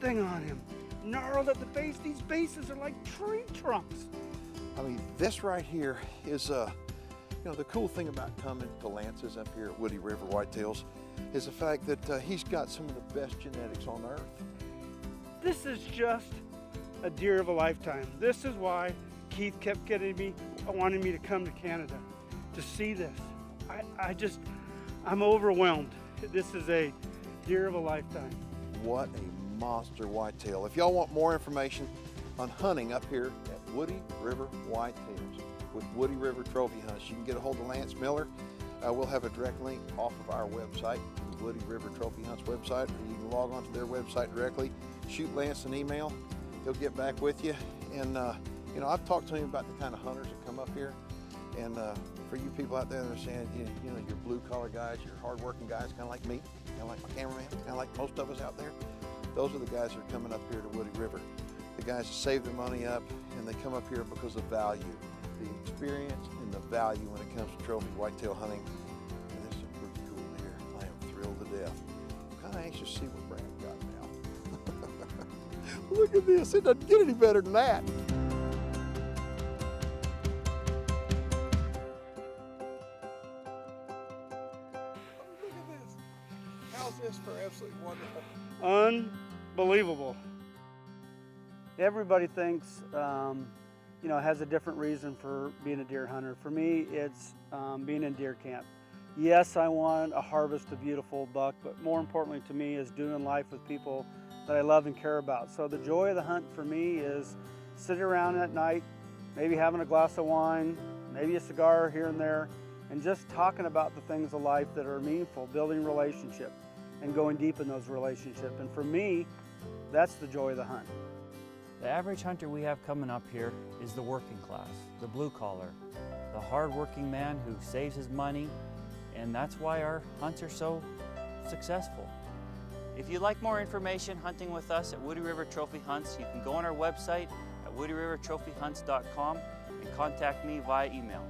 everything on him. Gnarled at the base. These bases are like tree trunks. I mean, this right here is, you know, the cool thing about coming to Lance's up here at Woody River Whitetails is the fact that he's got some of the best genetics on earth. This is just a deer of a lifetime. This is why Keith kept getting me, wanting me to come to Canada to see this. I'm overwhelmed. This is a deer of a lifetime. What a monster whitetail. If y'all want more information on hunting up here at Woody River Whitetails with Woody River Trophy Hunts, you can get a hold of Lance Miller. We'll have a direct link off of our website, the Woody River Trophy Hunts website, or you can log on to their website directly, shoot Lance an email, he'll get back with you. And you know, I've talked to him about the kind of hunters that come up here, and for you people out there that are saying, you know, you're blue collar guys, you're hardworking guys, kind of like me, kind of like my cameraman, kind of like most of us out there, those are the guys that are coming up here to Woody River. The guys that save their money up, and they come up here because of value, the experience and the value when it comes to trophy whitetail hunting. And this is a pretty cool deer. I am thrilled to death. I'm kind of anxious to see what Brad got now. Look at this, it doesn't get any better than that. Look at this. How's this for absolutely wonderful? Unbelievable. Everybody thinks, you know, has a different reason for being a deer hunter. For me, it's being in deer camp. Yes, I want a harvest a beautiful buck, but more importantly to me is doing life with people that I love and care about. So the joy of the hunt for me is sitting around at night, maybe having a glass of wine, maybe a cigar here and there, and just talking about the things of life that are meaningful, building relationship and going deep in those relationships. And for me, that's the joy of the hunt. The average hunter we have coming up here is the working class, the blue collar, the hard-working man who saves his money, and that's why our hunts are so successful. If you'd like more information hunting with us at Woody River Trophy Hunts, you can go on our website at woodyrivertrophyhunts.com and contact me via email.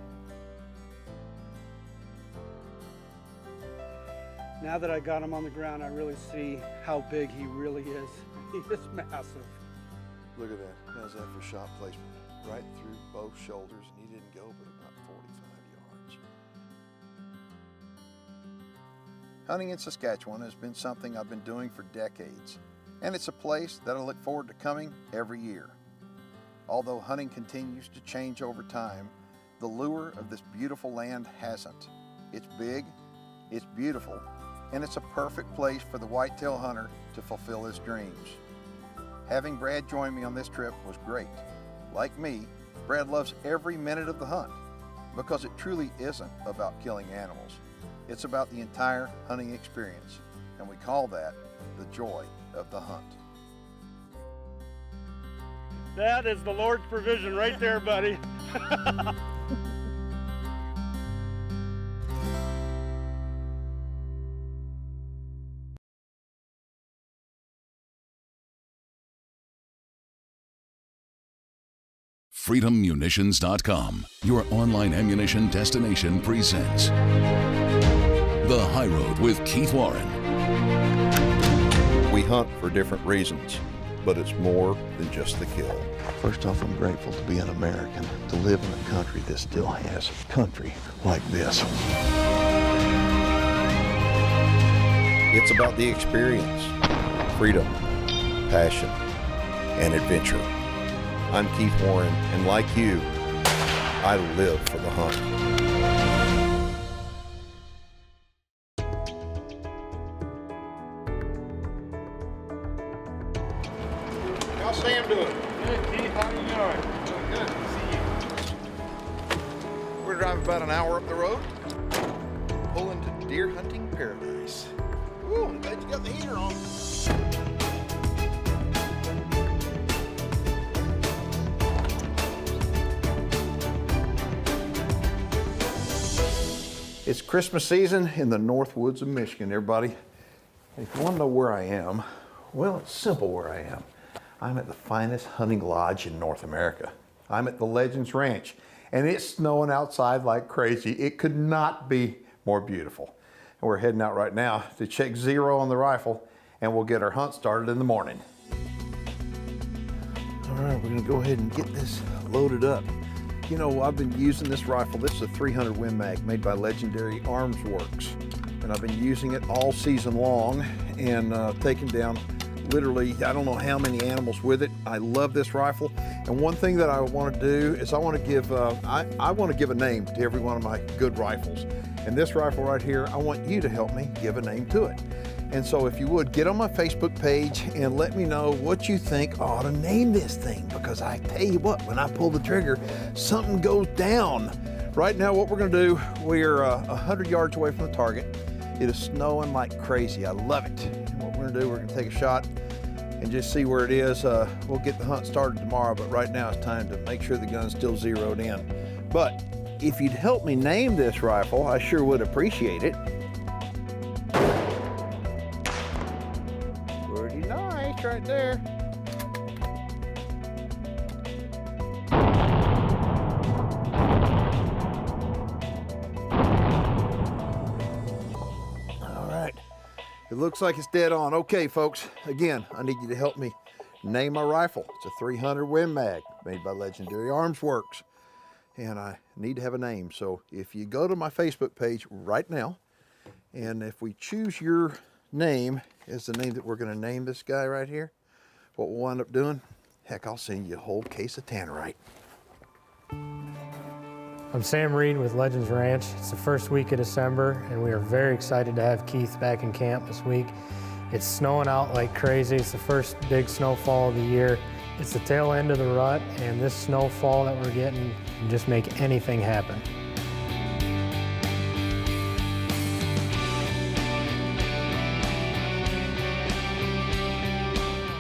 Now that I got him on the ground, I really see how big he really is. He is massive. Look at that. How's that for shot placement? Right through both shoulders, and he didn't go but about 45 yards. Hunting in Saskatchewan has been something I've been doing for decades, and it's a place that I look forward to coming every year. Although hunting continues to change over time, the lure of this beautiful land hasn't. It's big, it's beautiful, and it's a perfect place for the whitetail hunter to fulfill his dreams. Having Brad join me on this trip was great. Like me, Brad loves every minute of the hunt because it truly isn't about killing animals. It's about the entire hunting experience, and we call that the joy of the hunt. That is the Lord's provision right there, buddy. FreedomMunitions.com, your online ammunition destination, presents The High Road with Keith Warren. We hunt for different reasons, but it's more than just the kill. First off, I'm grateful to be an American, to live in a country that still has a country like this. It's about the experience, freedom, passion, and adventure. I'm Keith Warren, and like you, I live for the hunt. How's Sam doing? Good, Keith. How are you doing? Good to see you. We're driving about an hour up the road, pulling to deer hunting paradise. Woo, I'm glad you got the heater on. It's Christmas season in the North Woods of Michigan, everybody. If you want to know where I am, well, it's simple where I am. I'm at the finest hunting lodge in North America. I'm at the Legends Ranch, and it's snowing outside like crazy. It could not be more beautiful. And we're heading out right now to check zero on the rifle, and we'll get our hunt started in the morning. All right, we're gonna go ahead and get this loaded up. You know, I've been using this rifle. This is a 300 Win Mag made by Legendary Arms Works. And I've been using it all season long and taking down literally, I don't know how many animals with it. I love this rifle. And one thing that I want to do is I want to give a name to every one of my good rifles. And this rifle right here, I want you to help me give a name to it. And so if you would, get on my Facebook page and let me know what you think I ought to name this thing, because I tell you what, when I pull the trigger, something goes down. Right now, what we're gonna do, we're 100 yards away from the target. It is snowing like crazy. I love it. And what we're gonna do, we're gonna take a shot and just see where it is. We'll get the hunt started tomorrow, but right now it's time to make sure the gun's still zeroed in. But if you'd help me name this rifle, I sure would appreciate it. Pretty nice right there. All right, it looks like it's dead on. Okay, folks, again, I need you to help me name my rifle. It's a 300 Win Mag made by Legendary Arms Works, and I need to have a name. So if you go to my Facebook page right now, and if we choose your name as the name that we're going to name this guy right here, what we'll wind up doing, heck, I'll send you a whole case of Tannerite. I'm Sam Reed with Legends Ranch. It's the first week of December, and we are very excited to have Keith back in camp this week. It's snowing out like crazy. It's the first big snowfall of the year. It's the tail end of the rut, and this snowfall that we're getting can just make anything happen.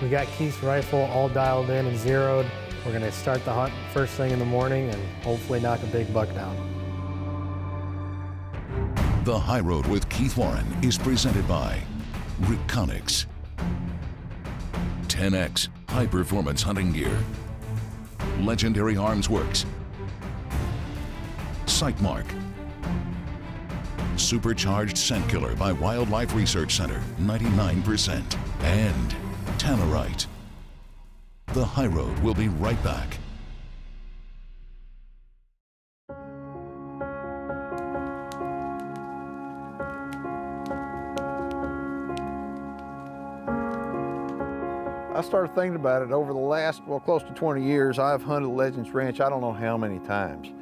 We got Keith's rifle all dialed in and zeroed. We're gonna start the hunt first thing in the morning and hopefully knock a big buck down. The High Road with Keith Warren is presented by Reconics, 10X High Performance Hunting Gear, Legendary Arms Works, Sightmark, Supercharged Scent Killer by Wildlife Research Center, 99%, and Tannerite. The High Road will be right back. I started thinking about it over the last, well, close to 20 years. I've hunted Legends Ranch, I don't know how many times.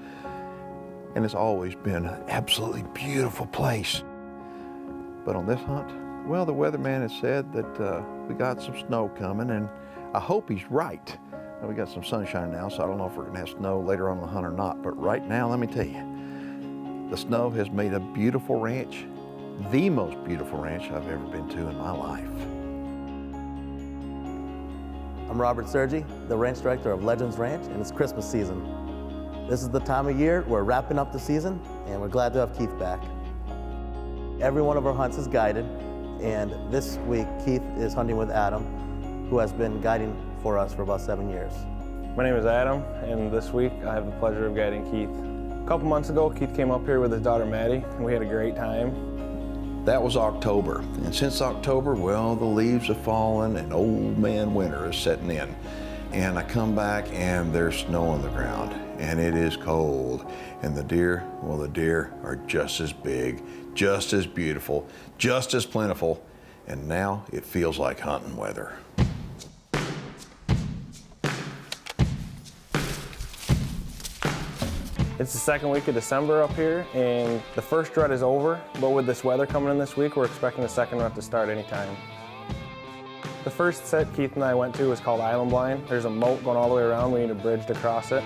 And it's always been an absolutely beautiful place. But on this hunt, well, the weatherman has said that we got some snow coming, and I hope he's right. We got some sunshine now, so I don't know if we're gonna have snow later on in the hunt or not. But right now, let me tell you, the snow has made a beautiful ranch, the most beautiful ranch I've ever been to in my life. I'm Robert Sergi, the ranch director of Legends Ranch, and it's Christmas season. This is the time of year we're wrapping up the season, and we're glad to have Keith back. Every one of our hunts is guided, and this week Keith is hunting with Adam, who has been guiding for us for about 7 years. My name is Adam, and this week I have the pleasure of guiding Keith. A couple months ago, Keith came up here with his daughter Maddie, and we had a great time. That was October, and since October, well, the leaves have fallen and old man winter is setting in. And I come back and there's snow on the ground, and it is cold. And the deer, well, the deer are just as big, just as beautiful, just as plentiful, and now it feels like hunting weather. It's the second week of December up here, and the first rut is over, but with this weather coming in this week, we're expecting the second rut to start anytime. The first set Keith and I went to was called Island Blind. There's a moat going all the way around. We need a bridge to cross it.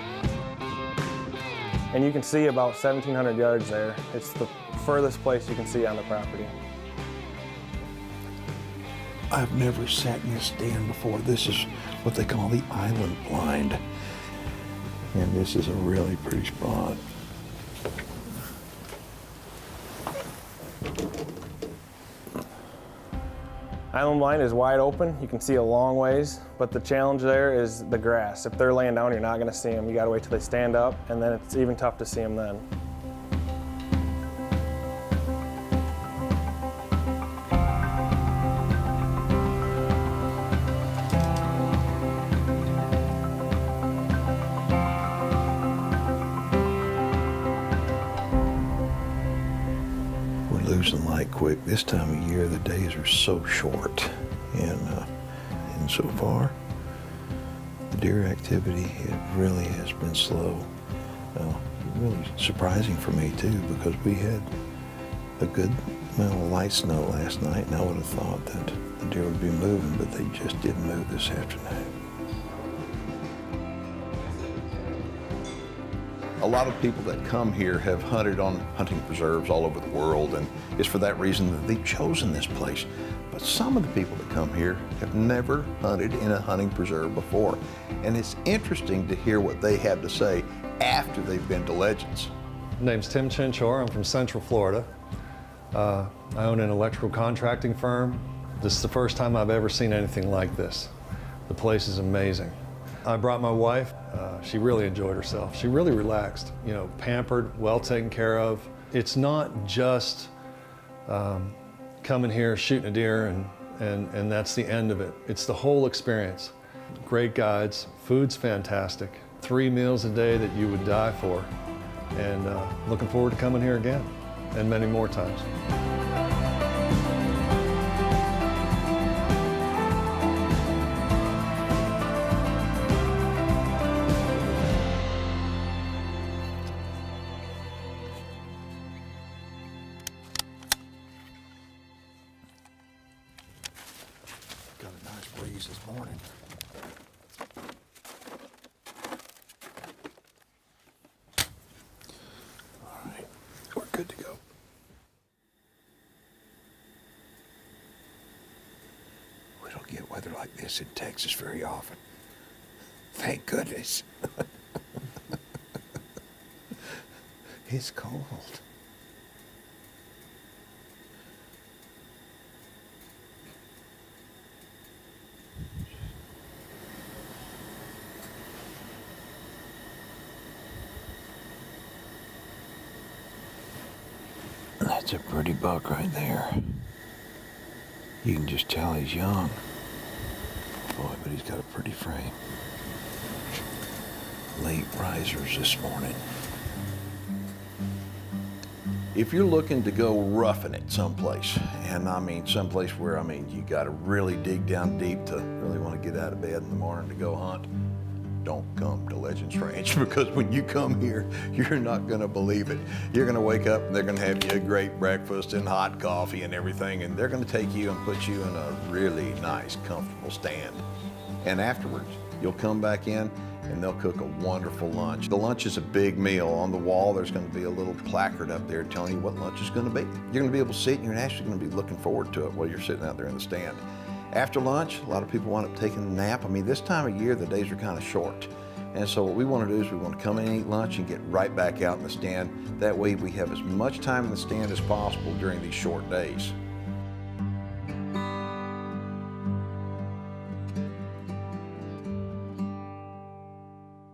And you can see about 1,700 yards there. It's the furthest place you can see on the property. I've never sat in this stand before. This is what they call the Island Blind. And this is a really pretty spot. Island Blind is wide open. You can see a long ways, but the challenge there is the grass. If they're laying down, you're not gonna see them. You gotta wait till they stand up, and then it's even tough to see them then. losing light quick. This time of year, the days are so short. And so far, the deer activity, it really has been slow. Really surprising for me too, because we had a good amount of light snow last night, and I would have thought that the deer would be moving, but they just didn't move this afternoon. A lot of people that come here have hunted on hunting preserves all over the world, and it's for that reason that they've chosen this place. But some of the people that come here have never hunted in a hunting preserve before, and it's interesting to hear what they have to say after they've been to Legends. My name's Tim Chinchor. I'm from Central Florida. I own an electrical contracting firm. This is the first time I've ever seen anything like this. The place is amazing. I brought my wife. She really enjoyed herself. She really relaxed, you know, pampered, well taken care of. It's not just coming here, shooting a deer, and that's the end of it. It's the whole experience. Great guides, food's fantastic. 3 meals a day that you would die for. And looking forward to coming here again, and many more times. Got a nice breeze this morning. All right, we're good to go. We don't get weather like this in Texas very often. Thank goodness. It's cold. That's a pretty buck right there. You can just tell he's young. Boy, but he's got a pretty frame. Late risers this morning. If you're looking to go roughing it someplace, and I mean someplace where, you gotta really dig down deep to really want to get out of bed in the morning to go hunt, don't come to Legends Ranch, because when you come here, you're not gonna believe it. You're gonna wake up and they're gonna have you a great breakfast and hot coffee and everything, and they're gonna take you and put you in a really nice, comfortable stand. And afterwards, you'll come back in and they'll cook a wonderful lunch. The lunch is a big meal. On the wall, there's gonna be a little placard up there telling you what lunch is gonna be. You're gonna be able to see it, and you're actually gonna be looking forward to it while you're sitting out there in the stand. After lunch, a lot of people wind up taking a nap. This time of year, the days are kind of short. And so what we want to do is we want to come in and eat lunch and get right back out in the stand. That way we have as much time in the stand as possible during these short days.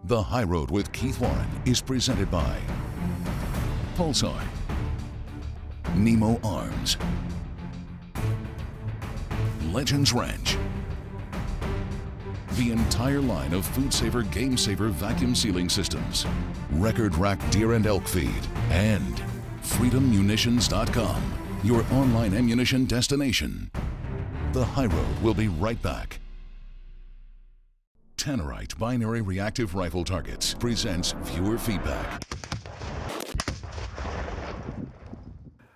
The High Road with Keith Warren is presented by Pulsar, Nemo Arms, Legends Ranch, the entire line of Food Saver Game Saver vacuum sealing systems, Record Rack Deer and Elk Feed, and FreedomMunitions.com, your online ammunition destination. The High Road will be right back. Tannerite Binary Reactive Rifle Targets presents viewer feedback.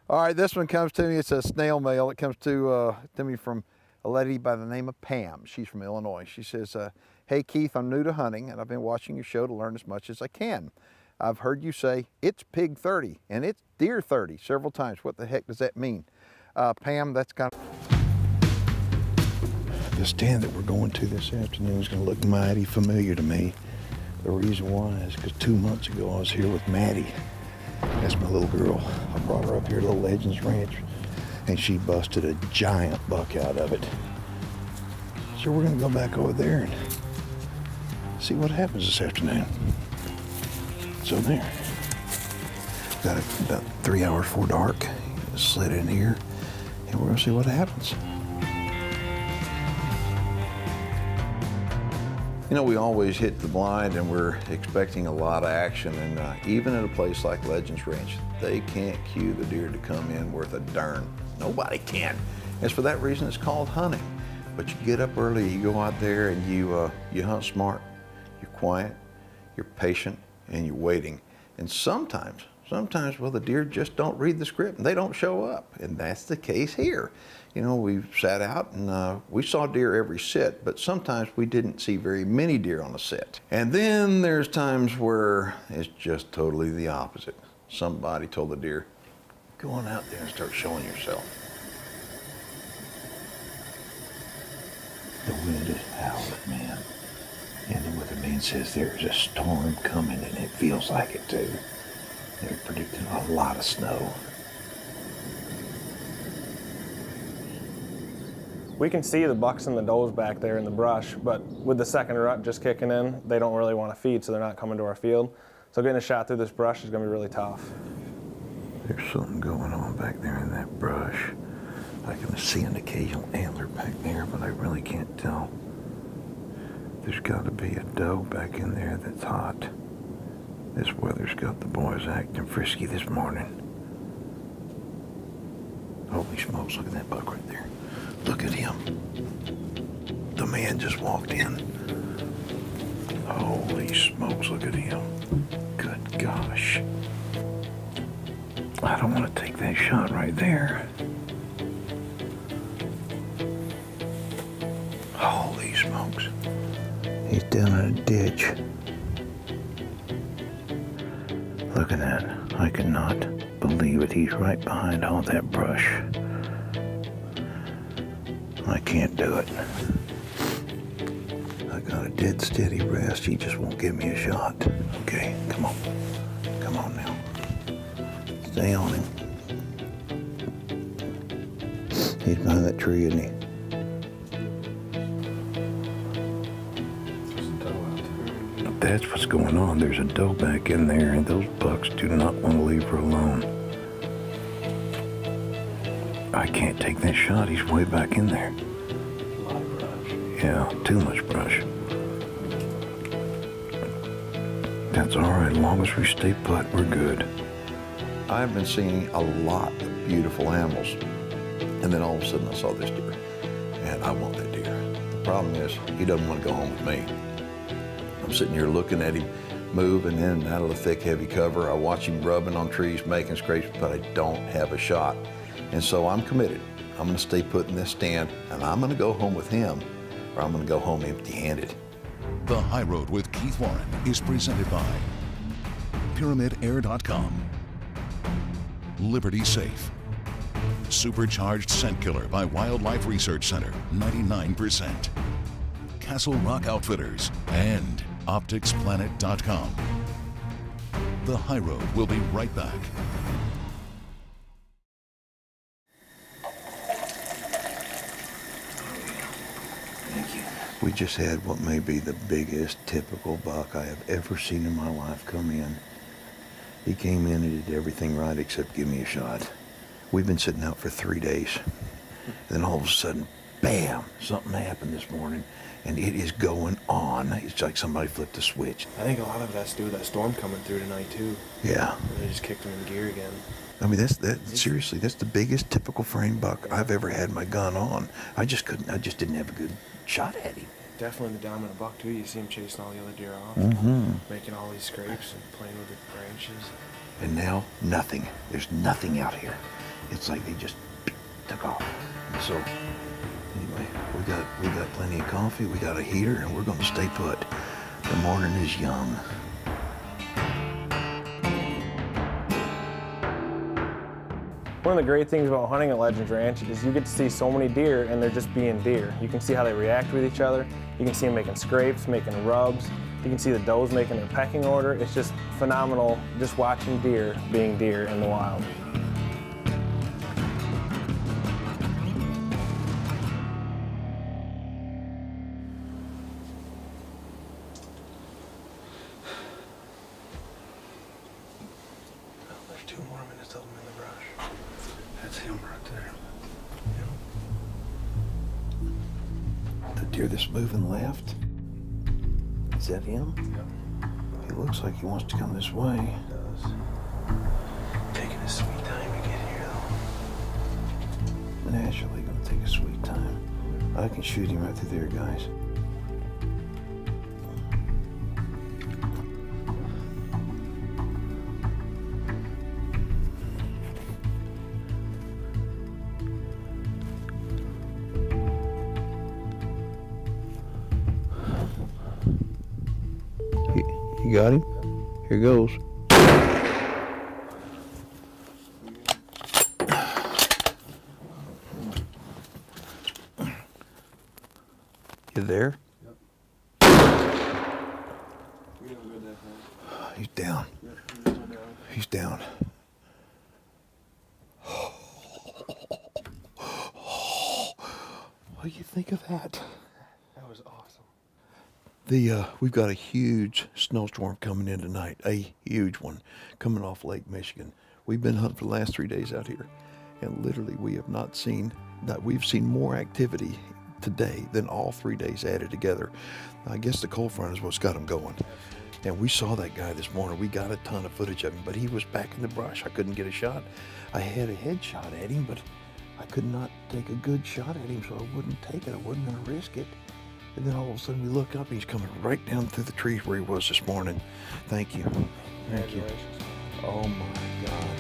All right, this one comes to me. It's a snail mail. It comes to me from a lady by the name of Pam. She's from Illinois. She says, hey Keith, I'm new to hunting and I've been watching your show to learn as much as I can. I've heard you say it's pig 30 and it's deer 30 several times. What the heck does that mean? Pam, that's kind of... The stand that we're going to this afternoon is going to look mighty familiar to me. The reason why is because 2 months ago I was here with Maddie. That's my little girl. I brought her up here to the Legends Ranch, and she busted a giant buck out of it. So we're gonna go back over there and see what happens this afternoon. So there, got it about 3 hours before dark, slid in here, and we're gonna see what happens. You know, we always hit the blind and we're expecting a lot of action, and even at a place like Legends Ranch, they can't cue the deer to come in worth a darn. Nobody can. And for that reason, it's called hunting. But you get up early, you go out there and you hunt smart, you're quiet, you're patient, and you're waiting. And sometimes, well, the deer just don't read the script and they don't show up. And that's the case here. You know, we sat out and we saw deer every sit, but sometimes we didn't see very many deer on a sit. And then there's times where it's just totally the opposite. Somebody told the deer, go on out there and start showing yourself. The wind is howling, man. And then what the man says, there's a storm coming, and it feels like it too. They're predicting a lot of snow. We can see the bucks and the does back there in the brush, but with the second rut just kicking in, they don't really want to feed, so they're not coming to our field. So getting a shot through this brush is going to be really tough. There's something going on back there in that brush. I can see an occasional antler back there, but I really can't tell. There's got to be a doe back in there that's hot. This weather's got the boys acting frisky this morning. Holy smokes, look at that buck right there. Look at him. The man just walked in. Holy smokes, look at him. Good gosh. I don't want to take that shot right there. Holy smokes. He's down in a ditch. Look at that. I cannot believe it. He's right behind all that brush. I can't do it. I got a dead steady rest. He just won't give me a shot. Okay, come on. Come on now. Stay on him. He's behind that tree, isn't he? That's what's going on. There's a doe back in there, and those bucks do not want to leave her alone. I can't take that shot. He's way back in there. A lot of brush. Yeah, too much brush. That's all right. As long as we stay put, we're good. I've been seeing a lot of beautiful animals, and then all of a sudden I saw this deer, and I want that deer. The problem is, he doesn't want to go home with me. I'm sitting here looking at him moving in and out of the thick, heavy cover. I watch him rubbing on trees, making scrapes, but I don't have a shot. And so I'm committed. I'm gonna stay put in this stand, and I'm gonna go home with him, or I'm gonna go home empty-handed. The High Road with Keith Warren is presented by PyramidAir.com, Liberty Safe, Supercharged Scent Killer by Wildlife Research Center, 99%, Castle Rock Outfitters, and OpticsPlanet.com. The High Road will be right back. Thank you. We just had what may be the biggest typical buck I have ever seen in my life come in. He came in and did everything right except give me a shot. We've been sitting out for 3 days. Then all of a sudden, bam, something happened this morning, and it is going on. It's like somebody flipped a switch. I think a lot of it has to do with that storm coming through tonight too. Yeah. They just kicked him in gear again. I mean, seriously, that's the biggest typical frame buck I've ever had my gun on. I just didn't have a good shot at him. Definitely the dominant buck too. You see him chasing all the other deer off, making all these scrapes and playing with the branches. And now, nothing. There's nothing out here. It's like they just took off. And so, anyway, we got plenty of coffee, we got a heater, and we're gonna stay put. The morning is young. One of the great things about hunting at Legends Ranch is you get to see so many deer and they're just being deer. You can see how they react with each other. You can see them making scrapes, making rubs. You can see the does making their pecking order. It's just phenomenal just watching deer being deer in the wild. There's 2 more minutes of them in the brush. That's him right there. The deer that's moving left, Is that him? Yep. He looks like he wants to come this way. He does. Taking a sweet time to get here, though. Naturally gonna take a sweet time. I can shoot him right through there, guys. You got him? Here goes. You there? Yep. He's down. Yep, he's down. What do you think of that? That was awesome. We've got a huge snowstorm coming in tonight, a huge one, coming off Lake Michigan. We've been hunting for the last 3 days out here, and literally we have not seen that. We've seen more activity today than all 3 days added together. I guess the cold front is what's got them going. And we saw that guy this morning. We got a ton of footage of him, but he was back in the brush. I couldn't get a shot. I had a headshot at him, but I could not take a good shot at him, so I wouldn't take it. I wasn't gonna risk it. And then all of a sudden we look up and he's coming right down through the trees where he was this morning. Thank you. Thank you. Oh my God.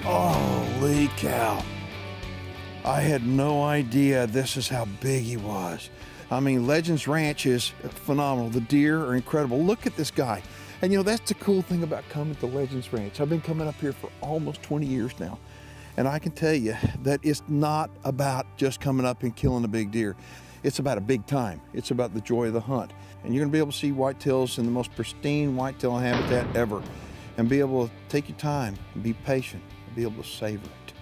Holy cow. I had no idea this is how big he was. I mean, Legends Ranch is phenomenal. The deer are incredible. Look at this guy. And you know, that's the cool thing about coming to Legends Ranch. I've been coming up here for almost 20 years now. And I can tell you that it's not about just coming up and killing a big deer. It's about a big time. It's about the joy of the hunt. And you're gonna be able to see whitetails in the most pristine whitetail habitat ever. And be able to take your time and be patient and be able to savor it.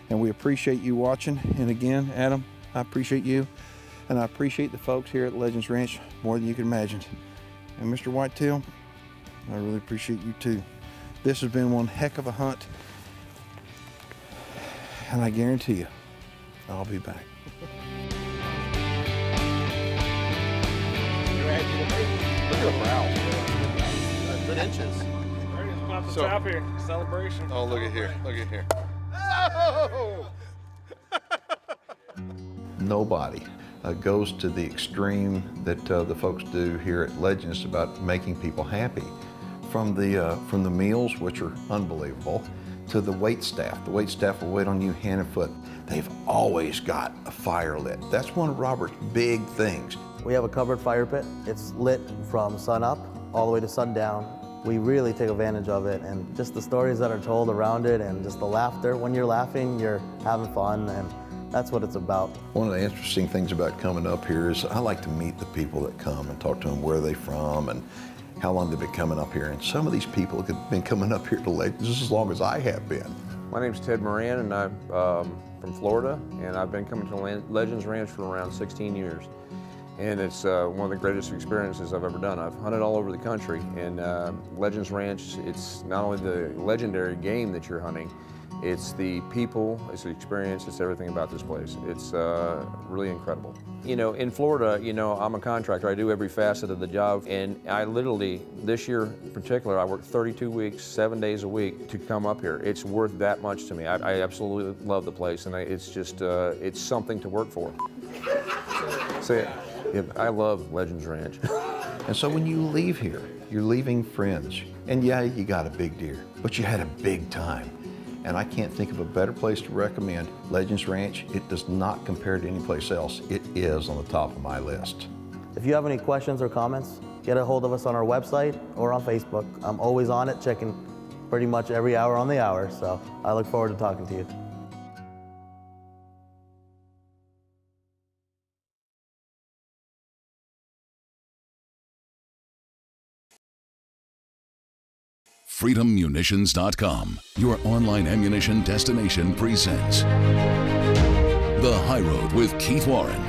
And we appreciate you watching. And again, Adam, I appreciate you. And I appreciate the folks here at Legends Ranch more than you can imagine. And Mr. Whitetail, I really appreciate you too. This has been one heck of a hunt. And I guarantee you, I'll be back. Look at the brow. Good inches. Off the top here. Celebration. Oh, look at here. Look at here. Oh! Nobody goes to the extreme that the folks do here at Legends about making people happy. From the meals, which are unbelievable, to the wait staff. The wait staff will wait on you hand and foot. They've always got a fire lit. That's one of Robert's big things. We have a covered fire pit. It's lit from sun up all the way to sundown. We really take advantage of it, and just the stories that are told around it and just the laughter. When you're laughing, you're having fun, and that's what it's about. One of the interesting things about coming up here is I like to meet the people that come and talk to them where they're from and how long they've been coming up here. And some of these people have been coming up here to Legends just as long as I have been. My name's Ted Moran, and I'm from Florida, and I've been coming to Legends Ranch for around 16 years. And it's one of the greatest experiences I've ever done. I've hunted all over the country, and Legends Ranch, it's not only the legendary game that you're hunting, it's the people, it's the experience, it's everything about this place. It's really incredible. You know, in Florida, you know, I'm a contractor. I do every facet of the job, and I literally, this year in particular, I worked 32 weeks, 7 days a week to come up here. It's worth that much to me. I absolutely love the place, and it's just, it's something to work for. So, yeah, I love Legends Ranch. And so when you leave here, you're leaving friends. And yeah, you got a big deer, but you had a big time. And I can't think of a better place to recommend Legends Ranch. It does not compare to any place else. It is on the top of my list. If you have any questions or comments, get a hold of us on our website or on Facebook. I'm always on it, checking pretty much every hour on the hour, so I look forward to talking to you. FreedomMunitions.com, your online ammunition destination, presents The High Road with Keith Warren.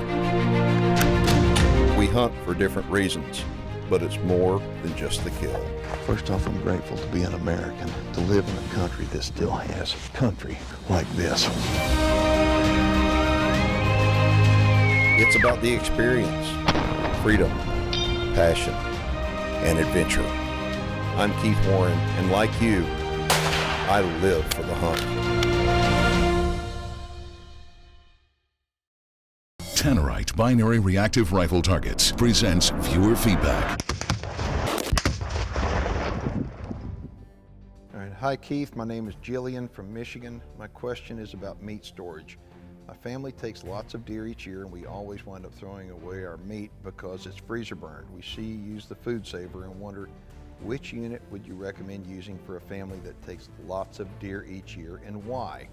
We hunt for different reasons, but it's more than just the kill. First off, I'm grateful to be an American, to live in a country that still has country like this. It's about the experience, freedom, passion, and adventure. I'm Keith Warren, and like you, I live for the hunt. Tannerite Binary Reactive Rifle Targets presents viewer feedback. All right, hi Keith, my name is Jillian from Michigan. My question is about meat storage. My family takes lots of deer each year and we always wind up throwing away our meat because it's freezer burned. We see you use the food saver and wonder which unit would you recommend using for a family that takes lots of deer each year and why?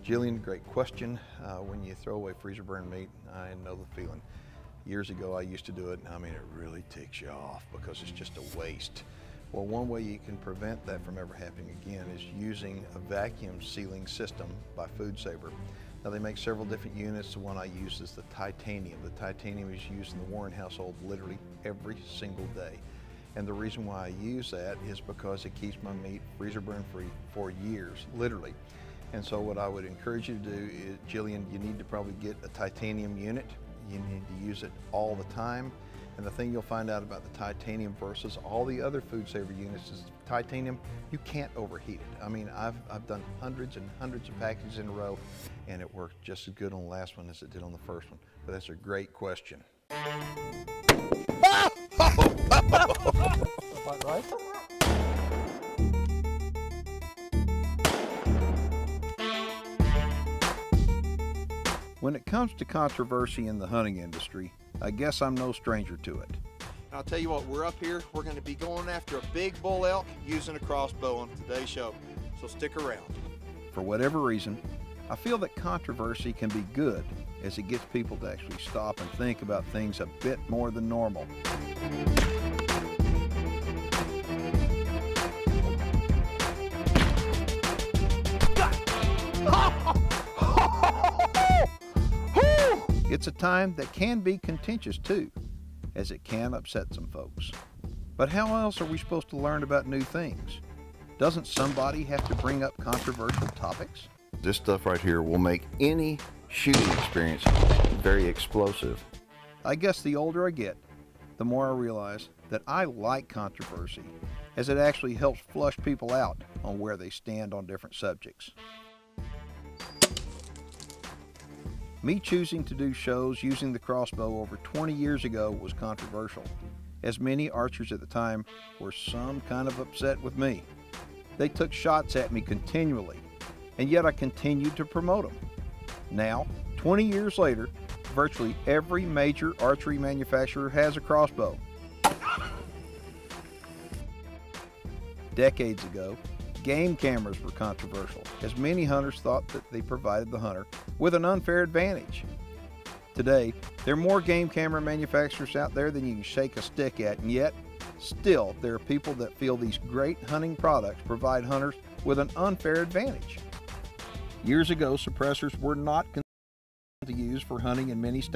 Jillian, great question. When you throw away freezer burned meat, I know the feeling. Years ago I used to do it, and I mean it really ticks you off because it's just a waste. Well, one way you can prevent that from ever happening again is using a vacuum sealing system by Food Saver. Now they make several different units. The one I use is the titanium. The titanium is used in the Warren household literally every single day. And the reason why I use that is because it keeps my meat freezer burn free for years, literally. And so what I would encourage you to do is, Jillian, you need to probably get a titanium unit. You need to use it all the time. And the thing you'll find out about the titanium versus all the other Food Saver units is titanium, you can't overheat it. I mean, I've done hundreds and hundreds of packages in a row, and it worked just as good on the last one as it did on the first one. But that's a great question. When it comes to controversy in the hunting industry, I guess I'm no stranger to it. I'll tell you what, we're up here, we're going to be going after a big bull elk using a crossbow on today's show, so stick around. For whatever reason, I feel that controversy can be good as it gets people to actually stop and think about things a bit more than normal. It's a time that can be contentious too, as it can upset some folks. But how else are we supposed to learn about new things? Doesn't somebody have to bring up controversial topics? This stuff right here will make any shooting experience very explosive. I guess the older I get, the more I realize that I like controversy, as it actually helps flush people out on where they stand on different subjects. Me choosing to do shows using the crossbow over 20 years ago was controversial, as many archers at the time were some kind of upset with me. They took shots at me continually, and yet I continued to promote them. Now, 20 years later, virtually every major archery manufacturer has a crossbow. Decades ago, game cameras were controversial, as many hunters thought that they provided the hunter with an unfair advantage. Today, there are more game camera manufacturers out there than you can shake a stick at, and yet, still, there are people that feel these great hunting products provide hunters with an unfair advantage. Years ago, suppressors were not considered to use for hunting in many states.